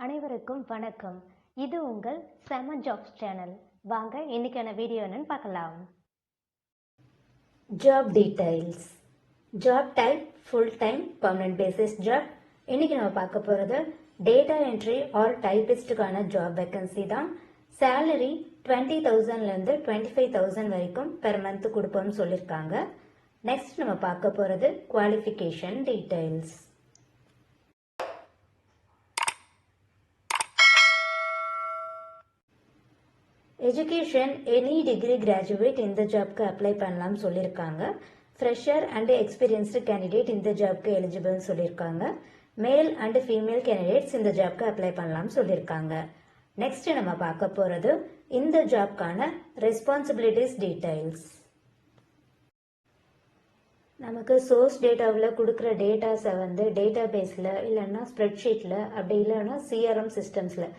அனைவருக்கும் வணக்கம். இது உங்கள் செம ஜாப்ஸ் சேனல். வாங்க இன்னைக்கான வீடியோ என்னன்னு பார்க்கலாம். Job details. Job type full time permanent basis job. இன்னைக்கு நம்ம பார்க்க போகிறது டேட்டா என்ட்ரி ஆர் டைபிஸ்டுக்கான ஜாப் வேக்கன்சி தான். சேலரி 20,000லேருந்து 25,000 வரைக்கும் பெர் மந்த் கொடுப்போம்னு சொல்லியிருக்காங்க. நெக்ஸ்ட் நம்ம பார்க்க போகிறது qualification details. Education any degree graduate இந்த ஜாப்க்கு அப்ளை பண்ணலாம்னு சொல்லியிருக்காங்க. ஃப்ரெஷர் அண்ட் எக்ஸ்பீரியன்ஸ்டு கேண்டிடேட் இந்த ஜாப்க்கு எலிஜிபிள்னு சொல்லியிருக்காங்க. மேல் அண்ட் ஃபீமேல் கேண்டிடேட்ஸ் இந்த ஜாப்க்கு அப்ளை பண்ணலாம்னு சொல்லியிருக்காங்க. நெக்ஸ்ட் நம்ம பார்க்க போகிறது இந்த ஜாப்க்கான ரெஸ்பான்சிபிலிட்டிஸ் டீடைல்ஸ். நமக்கு சோர்ஸ் டேட்டாவில் கொடுக்குற டேட்டாஸை டேட்டா பேஸில் இல்லைன்னா ஸ்ப்ரெட்ஷீட்டில் அப்படி இல்லைன்னா சிஆர்எம் சிஸ்டம்ஸில்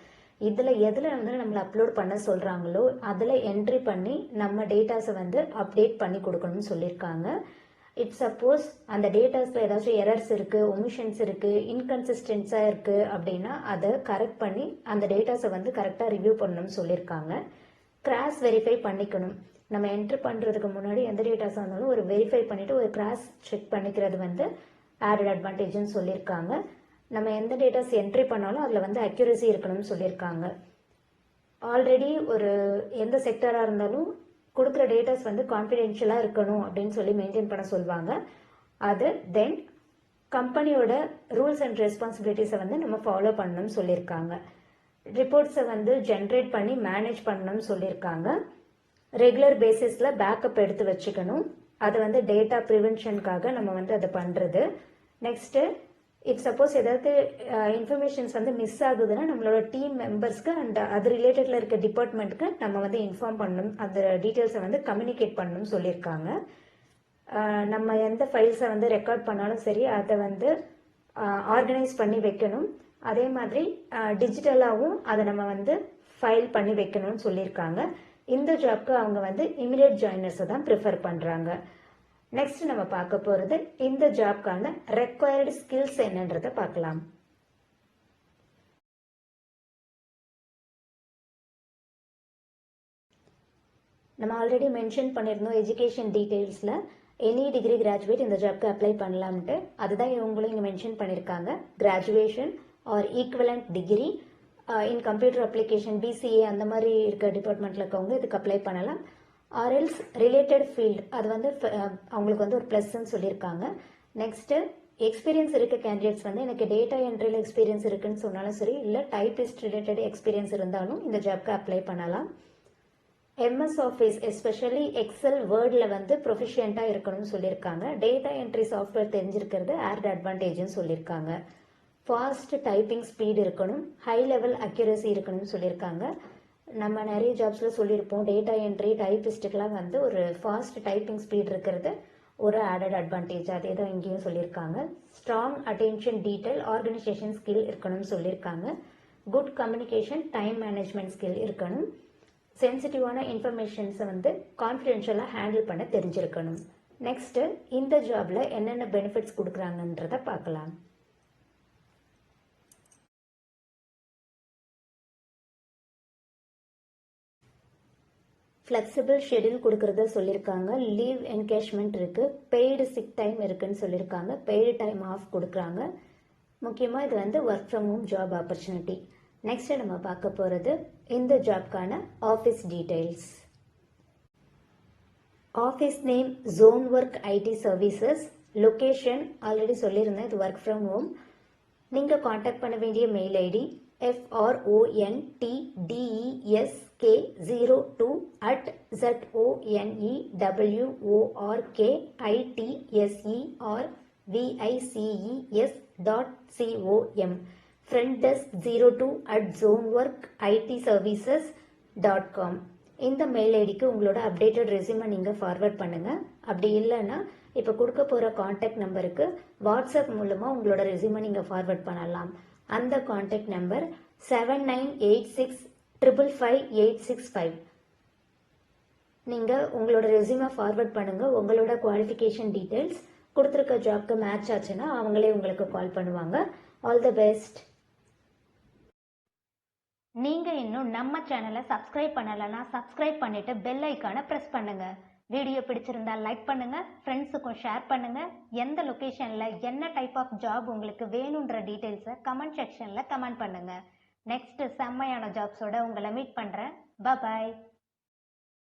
இதில் எதில் நம்மளை அப்லோட் பண்ண சொல்கிறாங்களோ அதில் என்ட்ரி பண்ணி நம்ம டேட்டாஸை அப்டேட் பண்ணி கொடுக்கணும்னு சொல்லியிருக்காங்க. இட்ஸ் சப்போஸ் அந்த டேட்டாஸில் ஏதாச்சும் எரர்ஸ் இருக்குது, ஒமிஷன்ஸ் இருக்குது, இன்கன்சிஸ்டன்ஸாக இருக்குது அப்படின்னா அதை கரெக்ட் பண்ணி அந்த டேட்டாஸை கரெக்டாக ரிவ்யூ பண்ணணும்னு சொல்லியிருக்காங்க. கிராஸ் வெரிஃபை பண்ணிக்கணும். நம்ம என்ட்ரி பண்ணுறதுக்கு முன்னாடி எந்த டேட்டாஸாக இருந்தாலும் ஒரு வெரிஃபை பண்ணிவிட்டு ஒரு கிராஸ் செக் பண்ணிக்கிறது ஆடட் அட்வான்டேஜ்னு சொல்லியிருக்காங்க. நம்ம எந்த டேட்டாஸ் என்ட்ரி பண்ணாலும் அதில் அக்யூரசி இருக்கணும்னு சொல்லியிருக்காங்க. ஆல்ரெடி ஒரு எந்த செக்டராக இருந்தாலும் கொடுக்குற டேட்டாஸ் கான்ஃபிடென்ஷியலாக இருக்கணும் அப்படின்னு சொல்லி மெயின்டைன் பண்ண சொல்லுவாங்க. அது தென் கம்பெனியோட ரூல்ஸ் அண்ட் ரெஸ்பான்சிபிலிட்டிஸை நம்ம ஃபாலோ பண்ணணும்னு சொல்லியிருக்காங்க. ரிப்போர்ட்ஸை ஜென்ரேட் பண்ணி மேனேஜ் பண்ணணும்னு சொல்லியிருக்காங்க. ரெகுலர் பேசிஸில் பேக்கப் எடுத்து வச்சுக்கணும். அது டேட்டா ப்ரிவென்ஷனுக்காக நம்ம அதை பண்ணுறது. நெக்ஸ்ட்டு இஃப் சப்போஸ் ஏதாவது இன்ஃபர்மேஷன்ஸ் மிஸ் ஆகுதுன்னா நம்மளோட டீம் மெம்பர்ஸ்க்கு அண்ட் அது ரிலேட்டடில் இருக்க டிபார்ட்மெண்ட்டுக்கு நம்ம இன்ஃபார்ம் பண்ணணும். அந்த டீட்டெயில்ஸை கம்யூனிகேட் பண்ணணும்னு சொல்லியிருக்காங்க. நம்ம எந்த ஃபைல்ஸை ரெக்கார்ட் பண்ணாலும் சரி அதை ஆர்கனைஸ் பண்ணி வைக்கணும். அதே மாதிரி டிஜிட்டலாகவும் அதை நம்ம ஃபைல் பண்ணி வைக்கணும்னு சொல்லியிருக்காங்க. இந்த ஜாப்க்கு அவங்க இமிடியேட் ஜாயினர்ஸை தான் ப்ரிஃபர் பண்ணுறாங்க. நெக்ஸ்ட் நம்ம பார்க்க போகிறது இந்த ஜாப்க்கான ரெக்வயர்டு ஸ்கில்ஸ் என்னன்றதை பார்க்கலாம். நம்ம ஆல்ரெடி மென்ஷன் பண்ணியிருந்தோம் எஜுகேஷன் டீட்டெயில்ஸில் எனி டிகிரி கிராஜுவேட் இந்த ஜாப்க்கு அப்ளை பண்ணலாம்ட்டு. அதுதான் இவங்களும் இங்கே மென்ஷன் பண்ணியிருக்காங்க. Graduation or equivalent degree in computer application BCA அந்த மாதிரி இருக்க டிபார்ட்மெண்ட்டில் இருக்கவங்க இதுக்கு அப்ளை பண்ணலாம். ஆர்எல்ஸ் ரிலேட்டட் ஃபீல்டு அது அவங்களுக்கு ஒரு ப்ளஸ்ன்னு சொல்லியிருக்காங்க. நெக்ஸ்ட்டு எக்ஸ்பீரியன்ஸ் இருக்க கேண்டிடேட்ஸ் எனக்கு டேட்டா என்ட்ரியில் எக்ஸ்பீரியன்ஸ் இருக்குன்னு சொன்னாலும் சரி, இல்லை டைபிஸ்ட் ரிலேட்டட் எக்ஸ்பீரியன்ஸ் இருந்தாலும் இந்த ஜாப்க்கு அப்ளை பண்ணலாம். எம்எஸ் ஆஃபீஸ் எஸ்பெஷலி எக்ஸல் வேர்டில் ப்ரொஃபிஷியண்ட்டாக இருக்கணும்னு சொல்லியிருக்காங்க. டேட்டா என்ட்ரி சாஃப்ட்வேர் தெரிஞ்சிருக்கிறது ஆட் அட்வான்டேஜ்னு சொல்லியிருக்காங்க. ஃபாஸ்ட் டைப்பிங் ஸ்பீடு இருக்கணும், ஹை லெவல் அக்யூரசி இருக்கணும்னு சொல்லியிருக்காங்க. நம்ம நிறைய ஜாப்ஸில் சொல்லியிருப்போம் டேட்டா என்ட்ரி டைபிஸ்ட்டுக்கெலாம் ஒரு ஃபாஸ்ட் டைப்பிங் ஸ்பீட் இருக்கிறது ஒரு ஆடட் அட்வான்டேஜ். அதே தான் இங்கேயும் சொல்லியிருக்காங்க. Strong attention detail organisation skill இருக்கணும்னு சொல்லியிருக்காங்க. Good communication time management skill இருக்கணும். சென்சிட்டிவான இன்ஃபர்மேஷன்ஸை கான்ஃபிடென்ஷியலாக ஹேண்டில் பண்ண தெரிஞ்சிருக்கணும். நெக்ஸ்ட்டு இந்த ஜாபில் என்னென்ன பெனிஃபிட்ஸ் கொடுக்குறாங்கன்றதை பார்க்கலாம். ஃப்ளெக்சிபிள் ஷெடியூல் கொடுக்குறத சொல்லியிருக்காங்க. லீவ் என்கேஷ்மெண்ட் இருக்குது. பெய்டு சிக் டைம் இருக்குன்னு சொல்லியிருக்காங்க. பெய்டு டைம் ஆஃப் கொடுக்குறாங்க. முக்கியமாக இது work from home job opportunity. Next நம்ம பார்க்க போகிறது இந்த ஜாப்க்கான office details. Office name zone work IT services. Location already சொல்லியிருந்தேன், இது ஒர்க் ஃப்ரம் ஹோம். நீங்கள் காண்டாக்ட் பண்ண வேண்டிய மெயில் ஐடி FRONTDESK02@ZONEYWORKITSERVICES.com. frontdesk02@zoneworkitservices.com. இந்த மெயில் ஐடிக்கு உங்களோட அப்டேட்டட் ரெஸ்யூமை நீங்கள் ஃபார்வர்ட் பண்ணுங்கள். அப்படி இல்லைன்னா இப்போ கொடுக்க போகிற காண்டாக்ட் நம்பருக்கு வாட்ஸ்அப் மூலமாக உங்களோட ரெஸ்யூமை நீங்கள் ஃபார்வர்ட் பண்ணலாம். அந்த காண்டாக்ட் நம்பர் 7986555865. நீங்கள் உங்களோட ரெஸ்யூமை ஃபார்வர்ட் பண்ணுங்கள். உங்களோட குவாலிஃபிகேஷன் டீட்டெயில்ஸ் கொடுத்துருக்க ஜாப்க்கு மேட்ச் ஆச்சுன்னா அவங்களே உங்களுக்கு கால் பண்ணுவாங்க. All the best. நீங்கள் இன்னும் நம்ம சேனலை சப்ஸ்கிரைப் பண்ணலைன்னா சப்ஸ்கிரைப் பண்ணிவிட்டு பெல் ஐக்கானை ப்ரெஸ் பண்ணுங்கள். வீடியோ பிடிச்சிருந்தா லைக் பண்ணுங்கள், ஃப்ரெண்ட்ஸுக்கும் ஷேர் பண்ணுங்கள். எந்த லொக்கேஷனில் என்ன டைப் ஆஃப் ஜாப் உங்களுக்கு வேணுன்ற டீட்டெயில்ஸை கமெண்ட் செக்ஷனில் கமெண்ட் பண்ணுங்கள். நெக்ஸ்ட்டு செம்மையான ஜாப்ஸோட உங்களை மீட் பண்ணுறேன். பாய்.